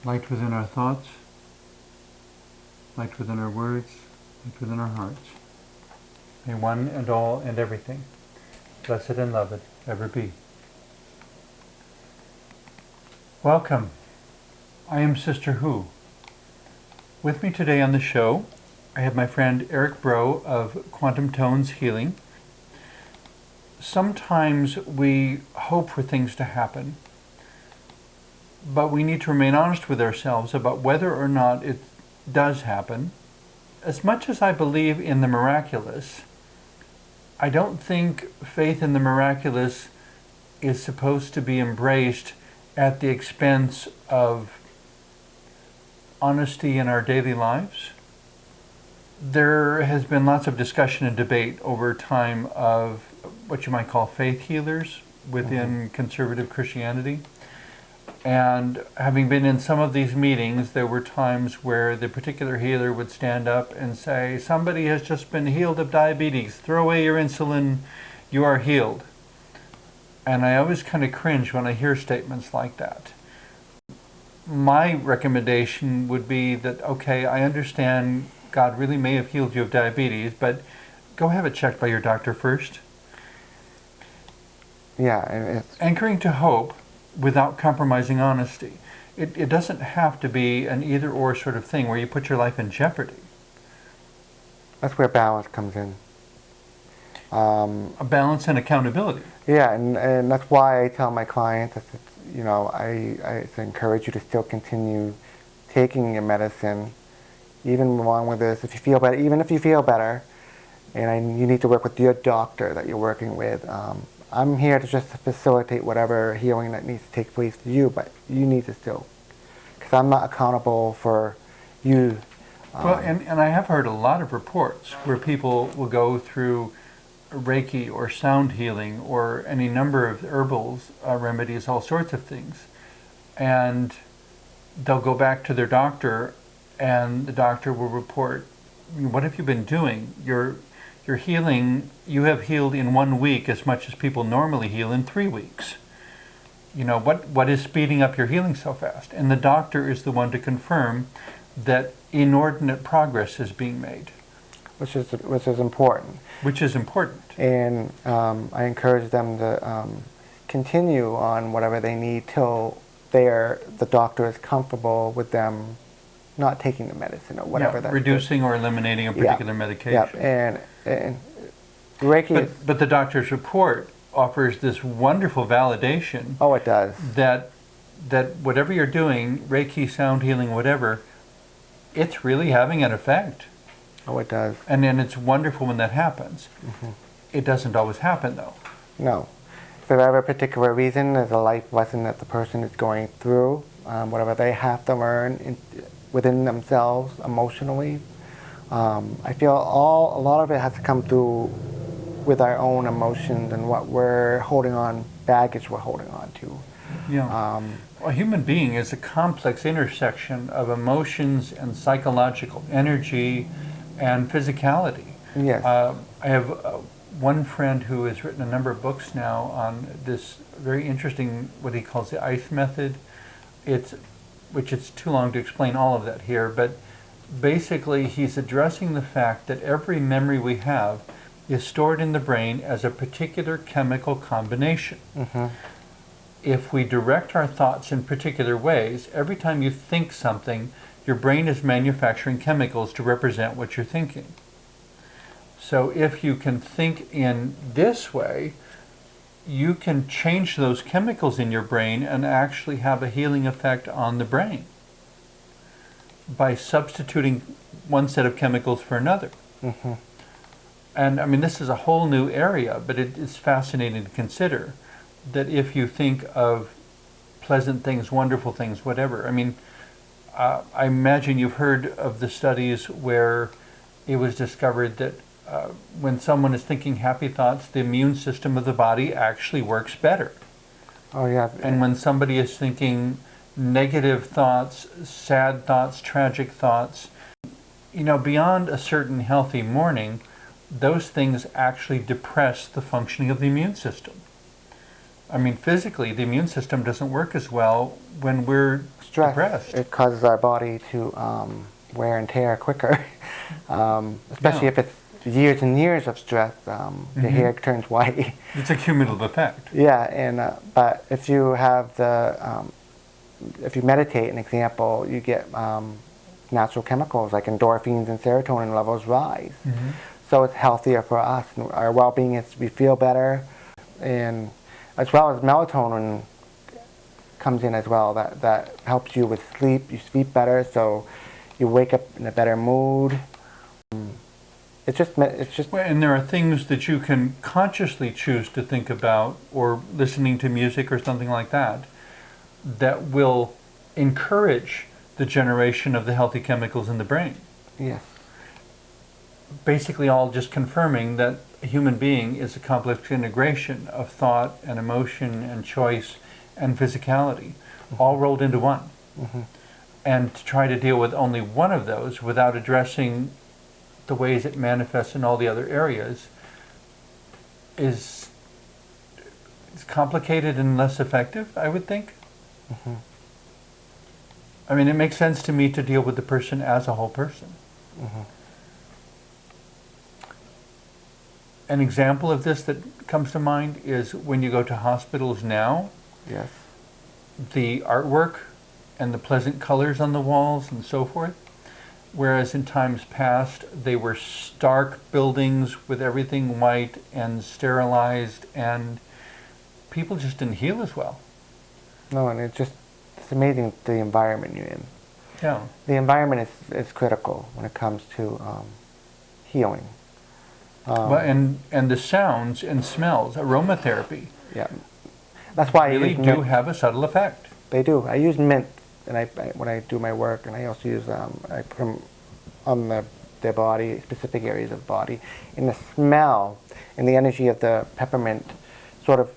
light within our thoughts, light within our words, light within our hearts. May one and all and everything, blessed and loved, ever be. Welcome. I am Sister Who. With me today on the show, I have my friend Eric Breault of Quantum Tones Healing. Sometimes we hope for things to happen, but we need to remain honest with ourselves about whether or not it does happen. As much as I believe in the miraculous, I don't think faith in the miraculous is supposed to be embraced at the expense of honesty in our daily lives. There has been lots of discussion and debate over time of what you might call faith healers within conservative Christianity. And having been in some of these meetings, there were times where the particular healer would stand up and say, somebody has just been healed of diabetes, throw away your insulin, you are healed. And I always kind of cringe when I hear statements like that. My recommendation would be that, okay, I understand God really may have healed you of diabetes, but go have it checked by your doctor first. Yeah. Anchoring to hope without compromising honesty. It doesn't have to be an either-or sort of thing where you put your life in jeopardy. That's where balance comes in. A balance and accountability. Yeah, and that's why I tell my clients that, I encourage you to still continue taking your medicine, even along with this. If you feel better, even if you feel better, and you need to work with your doctor that you're working with. I'm here to just facilitate whatever healing that needs to take place to you, but you need to still, because I'm not accountable for you. Well, and I have heard a lot of reports where people will go through Reiki or sound healing or any number of herbals, remedies, all sorts of things, and they'll go back to their doctor, and the doctor will report, what have you been doing? You're healing, you have healed in 1 week as much as people normally heal in 3 weeks. What is speeding up your healing so fast? And the doctor is the one to confirm that inordinate progress is being made. Which is important. Which is important. And I encourage them to continue on whatever they need till the doctor is comfortable with them not taking the medicine or whatever. Yeah, reducing or eliminating a particular medication. Yeah, and Reiki but the doctor's report offers this wonderful validation. Oh, it does. That whatever you're doing, Reiki, sound healing, whatever, it's really having an effect. Oh, it does. And then it's wonderful when that happens. It doesn't always happen, though. No. If there's ever a particular reason, there's a life lesson that the person is going through, whatever they have to learn within themselves emotionally. I feel a lot of it has to come through with our own emotions and what we're holding on, baggage we're holding on to. Yeah. A human being is a complex intersection of emotions and psychological energy and physicality. Yes. I have one friend who has written a number of books now on this very interesting, what he calls the ICE method. Which it's too long to explain all of that here, but basically he's addressing the fact that every memory we have is stored in the brain as a particular chemical combination. If we direct our thoughts in particular ways, every time you think something, your brain is manufacturing chemicals to represent what you're thinking. So if you can think in this way, you can change those chemicals in your brain and actually have a healing effect on the brain by substituting one set of chemicals for another. And I mean, this is a whole new area, but it's fascinating to consider that if you think of pleasant things, wonderful things, whatever. I mean, I imagine you've heard of the studies where it was discovered that when someone is thinking happy thoughts, the immune system of the body actually works better. Oh, yeah. And when somebody is thinking negative thoughts, sad thoughts, tragic thoughts, beyond a certain healthy morning, those things actually depress the functioning of the immune system. I mean, physically, the immune system doesn't work as well when we're Stress, depressed. it causes our body to wear and tear quicker, especially if it's years and years of stress. Your hair turns white. It's a cumulative effect. Yeah, and but if you have if you meditate, an example, you get natural chemicals like endorphins and serotonin levels rise. So it's healthier for us. Our well-being is we feel better, and as well as melatonin comes in as well. That helps you with sleep. You sleep better, so you wake up in a better mood. It's just. Well, and there are things that you can consciously choose to think about, or listening to music or something like that, that will encourage the generation of the healthy chemicals in the brain. Yes. Basically all just confirming that a human being is a complex integration of thought and emotion and choice and physicality, all rolled into one. And to try to deal with only one of those without addressing the ways it manifests in all the other areas is complicated and less effective, I would think. I mean, it makes sense to me to deal with the person as a whole person. An example of this that comes to mind is when you go to hospitals now, Yes. the artwork and the pleasant colors on the walls and so forth, whereas in times past they were stark buildings with everything white and sterilized, and people just didn't heal as well. No, and it's amazing the environment you're in. Yeah. The environment is critical when it comes to healing. Well, and the sounds and smells, aromatherapy, Yeah, that's why really I use do mint. have a subtle effect. They do. I use mint, and I when I do my work, and I also use I put them on their body, specific areas of the body, and the smell and the energy of the peppermint sort of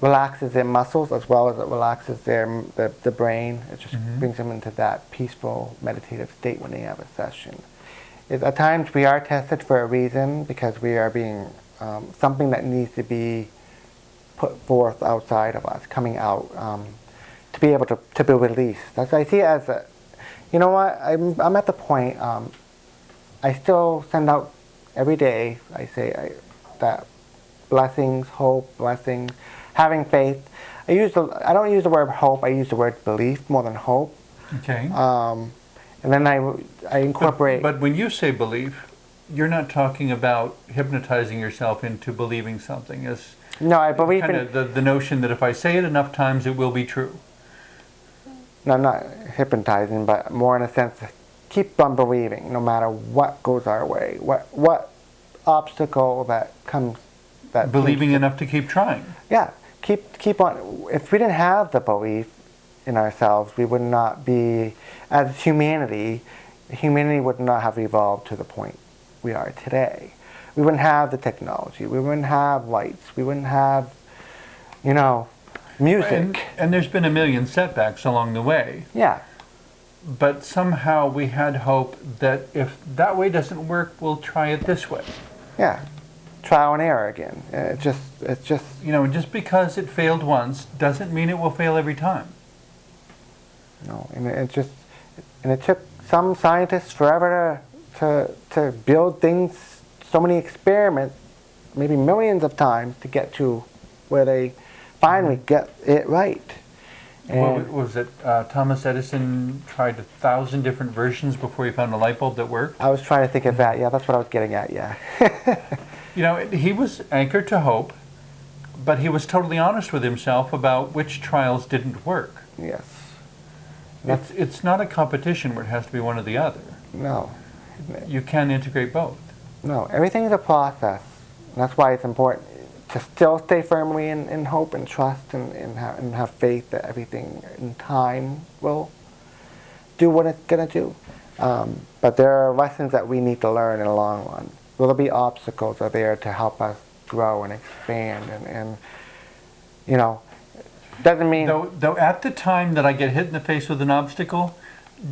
relaxes their muscles as well as it relaxes the brain. It just brings them into that peaceful meditative state when they have a session. At times we are tested for a reason because we are being something that needs to be put forth outside of us, coming out to be able to be released. That's, I see it as a, you know what, I'm at the point, I still send out every day, I say that blessings, hope, blessings, having faith. I don't use the word hope, I use the word belief more than hope. Okay. And then I incorporate. But when you say belief, you're not talking about hypnotizing yourself into believing something. As No, I believe kind in. of the notion that if I say it enough times, it will be true. No, not hypnotizing, but more in a sense, keep on believing, no matter what goes our way, what obstacle that comes. That Believing enough to keep trying. Yeah, keep on. If we didn't have the belief in ourselves, we would not be, as humanity would not have evolved to the point we are today. We wouldn't have the technology, we wouldn't have lights, we wouldn't have, music. And there's been a million setbacks along the way. Yeah. But somehow we had hope that if that way doesn't work, we'll try it this way. Yeah. Trial and error again. It's just. Just because it failed once doesn't mean it will fail every time. No, and it took some scientists forever to build things, so many experiments, maybe millions of times to get to where they finally get it right. What was it? Thomas Edison tried 1,000 different versions before he found a light bulb that worked. I was trying to think of that. Yeah, that's what I was getting at. Yeah. He was anchored to hope, but he was totally honest with himself about which trials didn't work. Yes. It's not a competition where it has to be one or the other. No. You can integrate both. No, everything's a process. And that's why it's important to still stay firmly in hope and trust and have faith that everything in time will do what it's going to do. But there are lessons that we need to learn in the long run. Will there be obstacles are there to help us grow and expand and doesn't mean... Though at the time that I get hit in the face with an obstacle,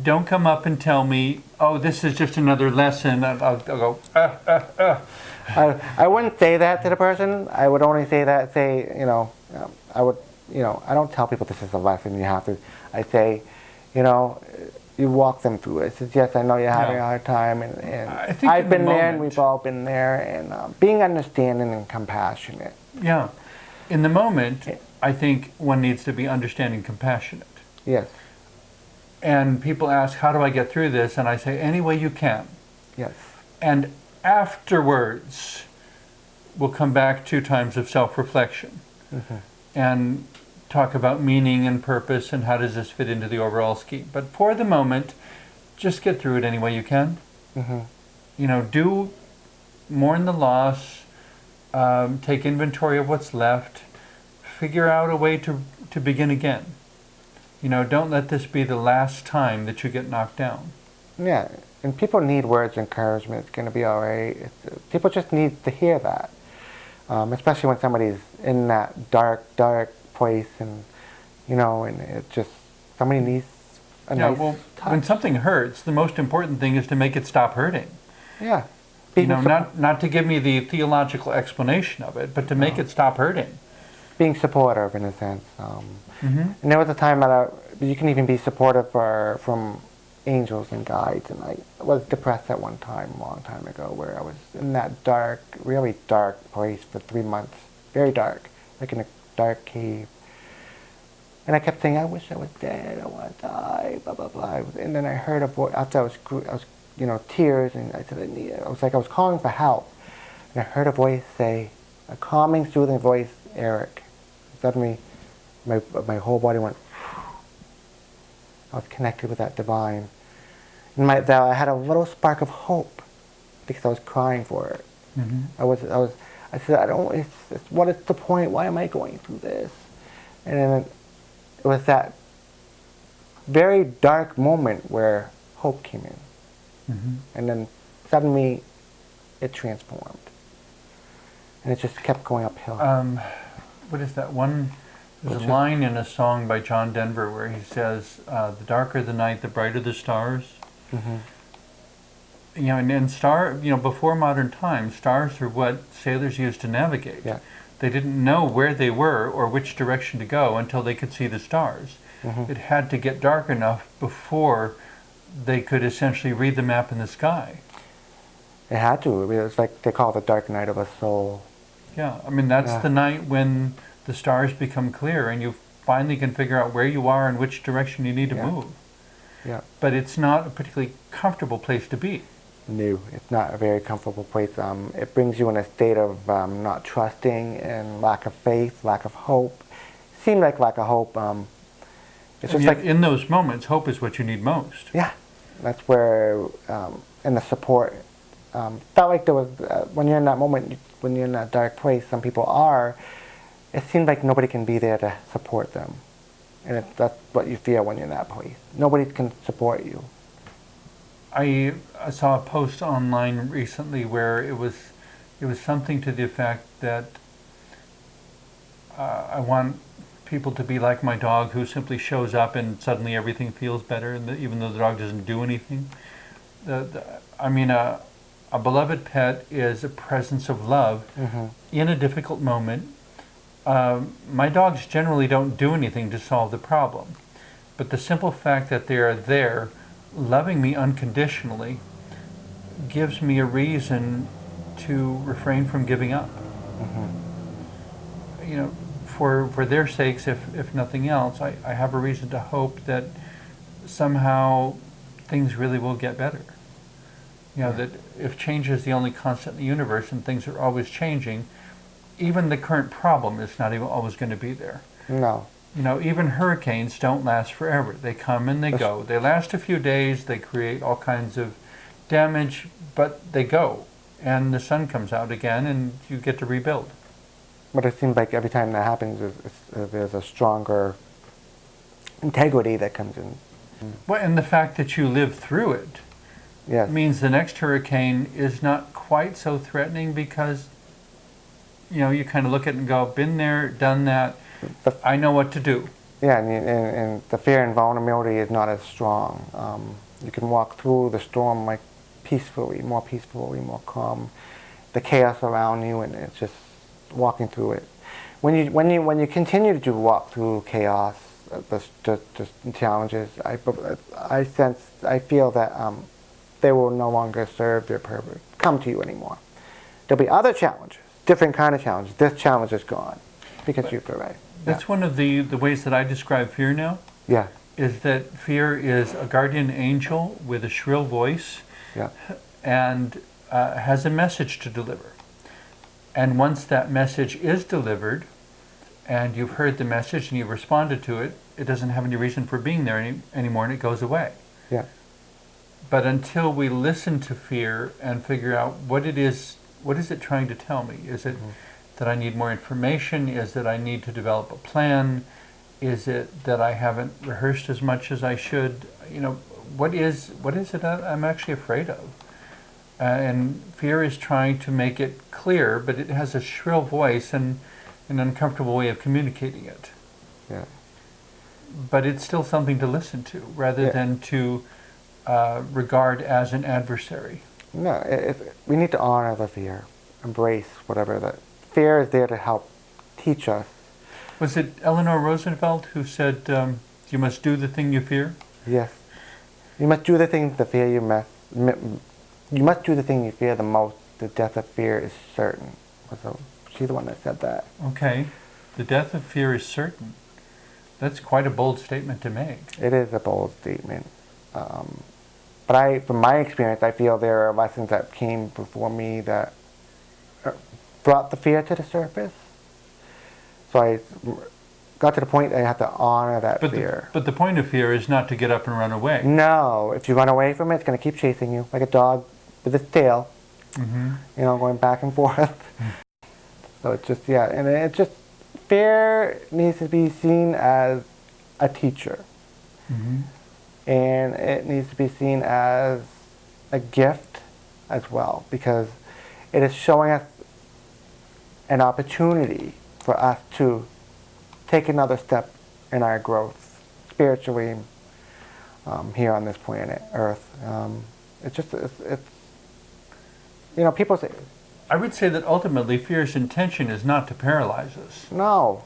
Don't come up and tell me, oh, this is just another lesson. I'll go, I wouldn't say that to the person. I would only say that, I would, I don't tell people this is a lesson you have to. I say, you know, you walk them through it. I said, yes, I know you're having a hard time, and I think I've in the been there, and moment- we've all been there, and being understanding and compassionate. Yeah. In the moment, I think one needs to be understanding, compassionate. Yes, And people ask, how do I get through this? And I say, any way you can. yes, And afterwards, we'll come back to times of self-reflection and talk about meaning and purpose and how does this fit into the overall scheme. But for the moment, just get through it any way you can. You know, do mourn the loss, take inventory of what's left, figure out a way to begin again. You know, don't let this be the last time that you get knocked down. yeah. And people need words of encouragement. It's going to be all right. People just need to hear that, especially when somebody's in that dark place, and and it just somebody needs a Yeah, nice well, touch. when something hurts, the most important thing is to make it stop hurting. Yeah. You know, not to give me the theological explanation of it, but to make it stop hurting. Being supportive in a sense. Mhm. And there was a time that you can even be supportive from angels and guides. And I was depressed at one time, a long time ago, where I was in that dark, really dark place for 3 months. Very dark, like in a dark cave. And I kept saying, I wish I was dead, I want to die, blah, blah, blah. And then I heard a voice, after I was tears, and I said, I was like, I was calling for help. And I heard a voice say, a calming, soothing voice, Eric. Suddenly, my whole body went, I was connected with that divine. And I had a little spark of hope because I was crying for it. I said, what is the point? Why am I going through this? And then it was that very dark moment where hope came in. And then suddenly it transformed. And it just kept going uphill. What is that one? There's a line in a song by John Denver where he says, the darker the night, the brighter the stars. You know, and before modern times, stars are what sailors used to navigate. Yeah. They didn't know where they were or which direction to go until they could see the stars. It had to get dark enough before they could essentially read the map in the sky. It had to. I mean, it was like they call it the dark night of a soul. Yeah, I mean, that's the night when the stars become clear and you finally can figure out where you are and which direction you need to move. Yeah. But it's not a particularly comfortable place to be. No, it's not a very comfortable place. It brings you in a state of not trusting and lack of faith, lack of hope. It seemed like lack of hope. It's And just yet like, in those moments, hope is what you need most. yeah, that's where, and the support. Felt like there was, when you're in that moment, when you're in that dark place, some people are, it seems like nobody can be there to support them. And that's what you feel when you're in that place. Nobody can support you. I saw a post online recently where it was something to the effect that I want people to be like my dog, who simply shows up and suddenly everything feels better, and even though the dog doesn't do anything. A beloved pet is a presence of love in a difficult moment. My dogs generally don't do anything to solve the problem, but the simple fact that they are there, loving me unconditionally, gives me a reason to refrain from giving up. You know, for their sakes, if nothing else, I have a reason to hope that somehow things really will get better. You know, that if change is the only constant in the universe and things are always changing, even the current problem is not even always going to be there. No. You know, even hurricanes don't last forever. They come and they go. They last a few days, they create all kinds of damage, but they go. And the sun comes out again and you get to rebuild. But it seems like every time that happens, there's a stronger integrity that comes in. Well, and the fact that you live through it Yes. means the next hurricane is not quite so threatening because, you know, you kind of look at it and go, been there, done that, I know what to do. Yeah, and the fear and vulnerability is not as strong. You can walk through the storm like peacefully, more calm. The chaos around you, and it's just walking through it. When you continue to walk through chaos, the challenges, I feel that they will no longer serve their purpose, come to you anymore. There'll be other challenges, different kind of challenges. This challenge is gone because you've arrived. That's one of the ways that I describe fear now, Yeah, is that fear is a guardian angel with a shrill voice yeah, and has a message to deliver. And once that message is delivered, and you've heard the message and you've responded to it, it doesn't have any reason for being there anymore, and it goes away. yeah, But until we listen to fear and figure out what is it trying to tell me? Is it that I need more information? Is it I need to develop a plan? Is it that I haven't rehearsed as much as I should? You know, what is it that I'm actually afraid of? And fear is trying to make it clear, but it has a shrill voice and an uncomfortable way of communicating it. yeah. But it's still something to listen to, rather than to regard as an adversary. No, we need to honor the fear, embrace whatever that fear is there to help teach us. Was it Eleanor Roosevelt who said, you must do the thing you fear? Yes, you must do the thing the fear you must. You must do the thing you fear the most. The death of fear is certain. So she's the one that said that. Okay, the death of fear is certain. That's quite a bold statement to make. It is a bold statement. But from my experience, I feel there are lessons that came before me that brought the fear to the surface. So I got to the point I have to honor that fear. But the point of fear is not to get up and run away. No, if you run away from it, it's going to keep chasing you like a dog with its tail, going back and forth. So it's just, and it just, fear needs to be seen as a teacher. And it needs to be seen as a gift as well, because it is showing us an opportunity for us to take another step in our growth spiritually here on this planet Earth. People say, I would say that ultimately fear's intention is not to paralyze us. no.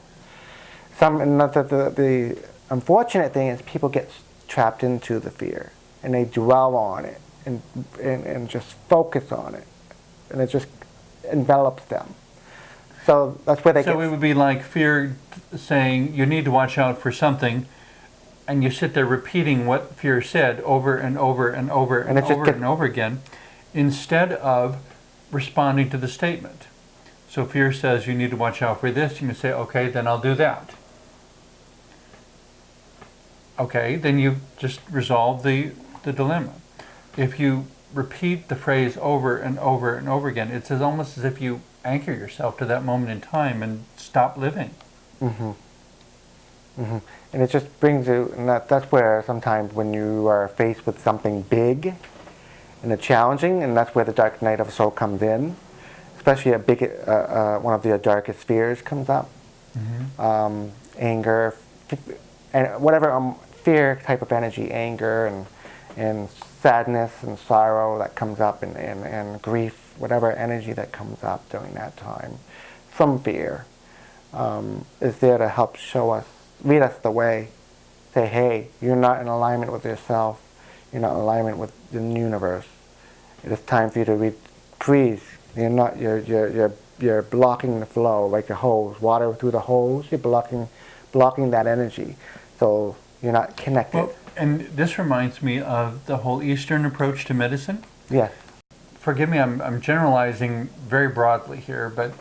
The unfortunate thing is people get trapped into the fear and they dwell on it and just focus on it, and it just envelops them. So that's where they get... So it would be like fear saying you need to watch out for something, and you sit there repeating what fear said over and over and over and over again, instead of responding to the statement. So fear says you need to watch out for this, and you say, okay, then I'll do that. Okay, then you've just resolved the dilemma. If you repeat the phrase over and over and over again, it's almost as if you anchor yourself to that moment in time and stop living. And it just brings you, and that's where sometimes when you are faced with something big and challenging, and that's where the dark night of the soul comes in, especially one of the darkest fears comes up. Anger, and whatever fear type of energy, anger and sadness and sorrow that comes up, and grief, whatever energy that comes up during that time from fear, is there to help lead us the way. Say, hey, you're not in alignment with yourself, you're not in alignment with the universe. It is time for you to freeze. You're blocking the flow like a hose, water through the hose. You're blocking that energy, so you're not connected. Well, and this reminds me of the whole Eastern approach to medicine. Yes. Forgive me, I'm generalizing very broadly here, but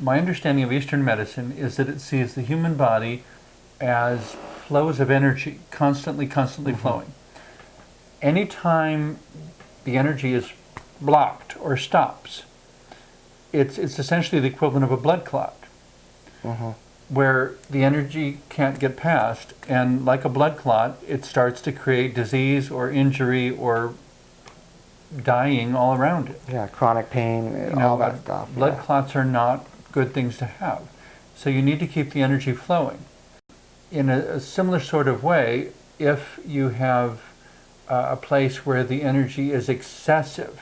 my understanding of Eastern medicine is that it sees the human body as flows of energy, constantly flowing. Anytime the energy is blocked or stops, it's essentially the equivalent of a blood clot, where the energy can't get past, and like a blood clot, it starts to create disease or injury or dying all around it. Yeah, chronic pain, all that stuff. Blood clots are not good things to have. So you need to keep the energy flowing. in a similar sort of way, if you have a place where the energy is excessive,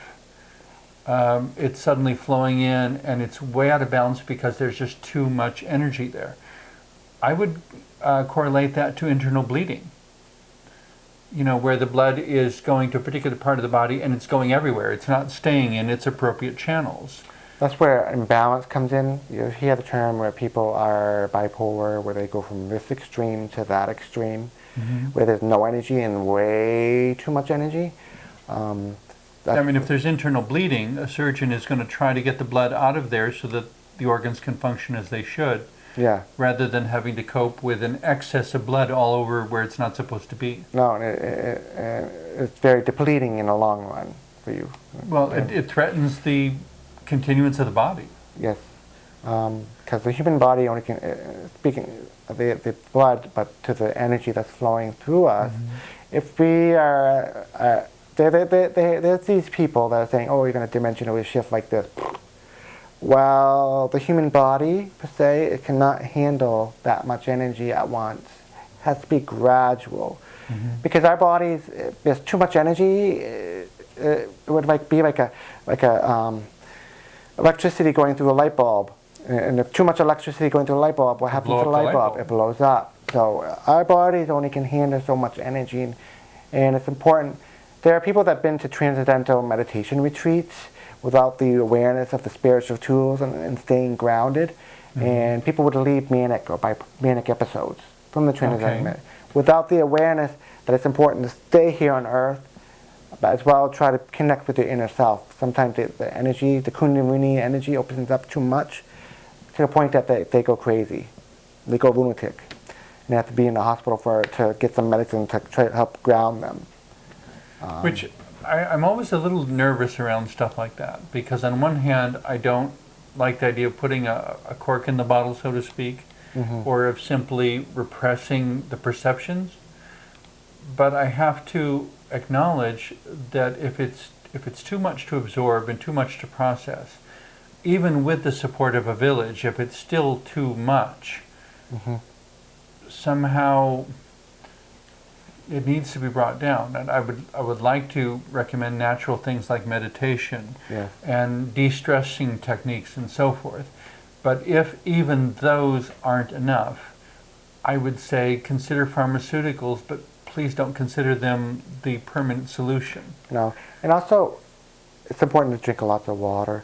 it's suddenly flowing in and it's way out of balance because there's just too much energy there. I would correlate that to internal bleeding. You know, where the blood is going to a particular part of the body and it's going everywhere. It's not staying in its appropriate channels. That's where imbalance comes in. You hear the term where people are bipolar, where they go from this extreme to that extreme, where there's no energy and way too much energy. I mean, if there's internal bleeding, a surgeon is going to try to get the blood out of there so that the organs can function as they should, Yeah. rather than having to cope with an excess of blood all over where it's not supposed to be. No, it's very depleting in the long run for you. Well, it threatens the continuance of the body. Yes, because the human body only can, speaking of the blood, but to the energy that's flowing through us, if we are, there's these people that are saying, oh, you're going to dimensionally shift like this. Well, the human body, per se, it cannot handle that much energy at once. It has to be gradual. Because our bodies, if there's too much energy, it would be like a electricity going through a light bulb. And if too much electricity going through a light bulb, what happens to the light bulb? It blows up. So our bodies only can handle so much energy, and it's important. There are people that have been to transcendental meditation retreats without the awareness of the spiritual tools and staying grounded, and people would leave manic or manic episodes from the transcendental without the awareness that it's important to stay here on earth, but as well try to connect with your inner self. Sometimes the energy, the kundalini energy opens up too much to the point that they go crazy. They go lunatic. And they have to be in the hospital to get some medicine to try to help ground them. Which I'm always a little nervous around stuff like that, because on one hand, I don't like the idea of putting a cork in the bottle, so to speak, or of simply repressing the perceptions. But I have to acknowledge that if it's too much to absorb and too much to process, even with the support of a village, if it's still too much, somehow it needs to be brought down. And I would like to recommend natural things like meditation and de-stressing techniques and so forth. But if even those aren't enough, I would say consider pharmaceuticals, but please don't consider them the permanent solution. No, and also it's important to drink a lot of water.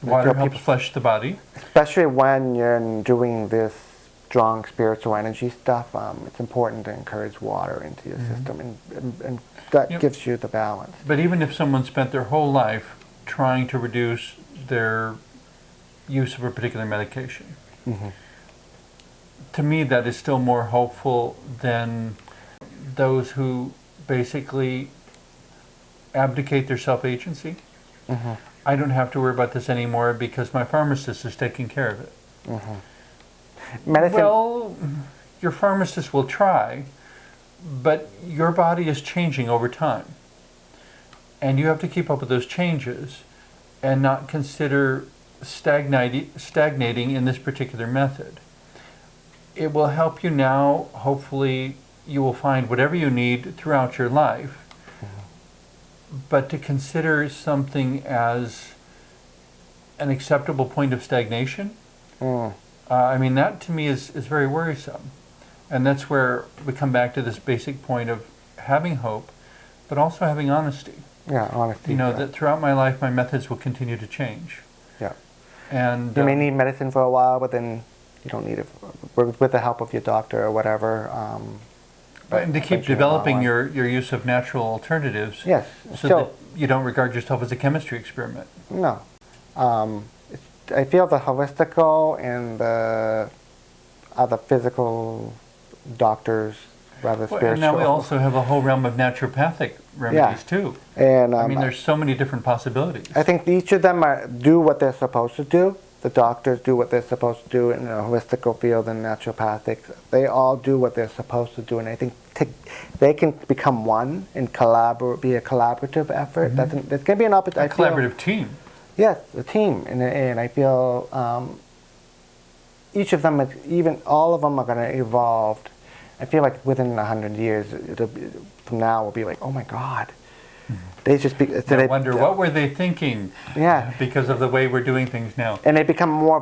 Water helps flush the body. Especially when you're doing this strong spiritual energy stuff, it's important to encourage water into your system, and that gives you the balance. But even if someone spent their whole life trying to reduce their use of a particular medication, to me that is still more hopeful than those who basically abdicate their self-agency. I don't have to worry about this anymore because my pharmacist is taking care of it. Medicine. Well, your pharmacist will try, but your body is changing over time. And you have to keep up with those changes and not consider stagnating in this particular method. It will help you now. Hopefully you will find whatever you need throughout your life. But to consider something as an acceptable point of stagnation, I mean, that to me is very worrisome. And that's where we come back to this basic point of having hope, but also having honesty. Yeah, honesty. You know, that throughout my life, my methods will continue to change. Yeah. And you may need medicine for a while, but then you don't need it with the help of your doctor or whatever. And to keep developing your use of natural alternatives, yes, so that you don't regard yourself as a chemistry experiment. No. I feel the holistical and the other physical doctors, rather spiritual. And now we also have a whole realm of naturopathic remedies too. And I mean, there's so many different possibilities. I think each of them do what they're supposed to do. The doctors do what they're supposed to do in the holistical field and naturopathics. They all do what they're supposed to do, and I think they can become one and be a collaborative effort. There's going to be an opportunity. A collaborative team. Yes, a team, and I feel each of them, even all of them are going to evolve. I feel like within 100 years, from now, we'll be like, oh my God. They just be, so I wonder, what were they thinking? Yeah. Because of the way we're doing things now. And they become more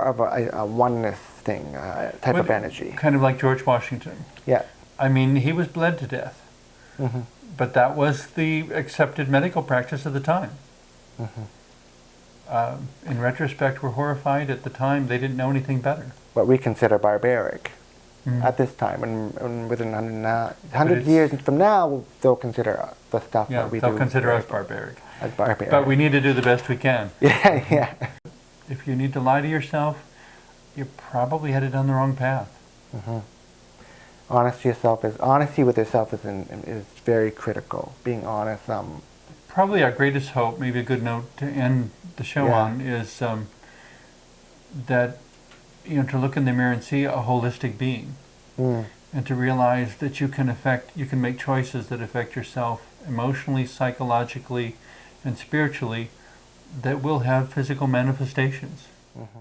of a oneness thing, type of energy. Kind of like George Washington. Yeah. I mean, he was bled to death. Mm-hmm. But that was the accepted medical practice of the time. Mm-hmm. In retrospect, we're horrified. At the time, they didn't know anything better. What we consider barbaric at this time, and within 100 years from now, they'll consider the stuff that we do. They'll consider us barbaric. As barbaric. But we need to do the best we can. Yeah, yeah. If you need to lie to yourself, you're probably headed down the wrong path. Mm-hmm. Honesty with yourself is very critical. Being honest. Probably our greatest hope, maybe a good note to end the show on, is that, to look in the mirror and see a holistic being, and to realize that you can make choices that affect yourself emotionally, psychologically, and spiritually, that will have physical manifestations. Mm-hmm.